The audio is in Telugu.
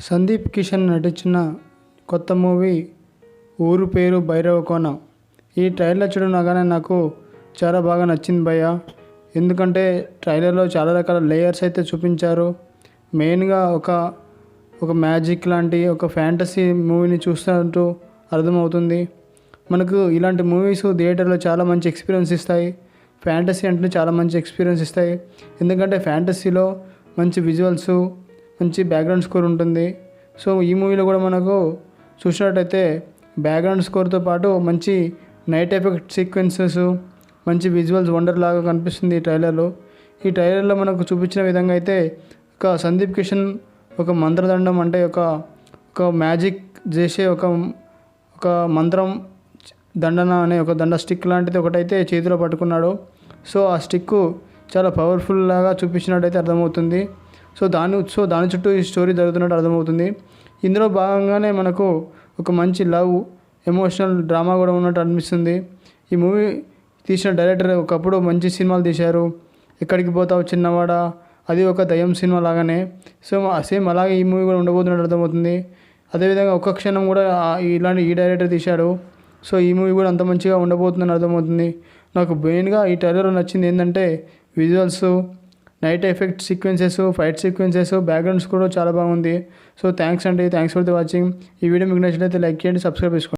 సందీప్ కిషన్ నటించిన కొత్త మూవీ ఊరు పేరు భైరవకోన. ఈ ట్రైలర్ చూడగానే నాకు చాలా బాగా నచ్చింది భయ్య. ఎందుకంటే ట్రైలర్లో చాలా రకాల లేయర్స్ అయితే చూపించారు. మెయిన్గా ఒక మ్యాజిక్ లాంటి ఒక ఫ్యాంటసీ మూవీని చూస్తున్నట్టు అర్థమవుతుంది. మనకు ఇలాంటి మూవీస్ థియేటర్లో చాలా మంచి ఎక్స్పీరియన్స్ ఇస్తాయి. ఫ్యాంటసీ అంటే చాలా మంచి ఎక్స్పీరియన్స్ ఇస్తాయి. ఎందుకంటే ఫ్యాంటసీలో మంచి విజువల్స్, మంచి బ్యాక్గ్రౌండ్ స్కోర్ ఉంటుంది. సో ఈ మూవీలో కూడా మనకు చూసినట్టయితే బ్యాక్గ్రౌండ్ స్కోర్తో పాటు మంచి నైట్ ఎఫెక్ట్ సీక్వెన్సెస్, మంచి విజువల్స్ వండర్ లాగా కనిపిస్తుంది ఈ ట్రైలర్లో. ఈ ట్రైలర్లో మనకు చూపించిన విధంగా అయితే ఒక సందీప్ కిషన్ ఒక మంత్రదండం అంటే ఒక మ్యాజిక్ చేసే ఒక మంత్రం దండన అనే ఒక దండ స్టిక్ లాంటిది ఒకటైతే చేతిలో పట్టుకున్నాడు. సో ఆ స్టిక్ చాలా పవర్ఫుల్ లాగా చూపించినట్టయితే అర్థమవుతుంది. సో దాని చుట్టూ ఈ స్టోరీ జరుగుతున్నట్టు అర్థమవుతుంది. ఇందులో భాగంగానే మనకు ఒక మంచి లవ్, ఎమోషనల్ డ్రామా కూడా ఉన్నట్టు అనిపిస్తుంది. ఈ మూవీ తీసిన డైరెక్టర్ ఒకప్పుడు మంచి సినిమాలు తీశారు. ఎక్కడికి పోతావు చిన్నవాడ, అది ఒక దయ్యం సినిమా లాగానే. సో సేమ్ అలాగే ఈ మూవీ కూడా ఉండబోతున్నట్టు అర్థమవుతుంది. అదేవిధంగా ఒక్క క్షణం కూడా ఈ డైరెక్టర్ తీశాడు. సో ఈ మూవీ కూడా అంత మంచిగా ఉండబోతుందని అర్థమవుతుంది. నాకు మెయిన్గా ఈ ట్రైలర్లో నచ్చింది ఏంటంటే visuals, night effect sequences, fight sequences, backgrounds కూడా చాలా బాగుంది. So thanks for the watching. ఈ వీడియో మీకు నచ్చినట్లయితే లైక్ చేయండి, సబ్స్క్రైబ్ చేసుకోండి.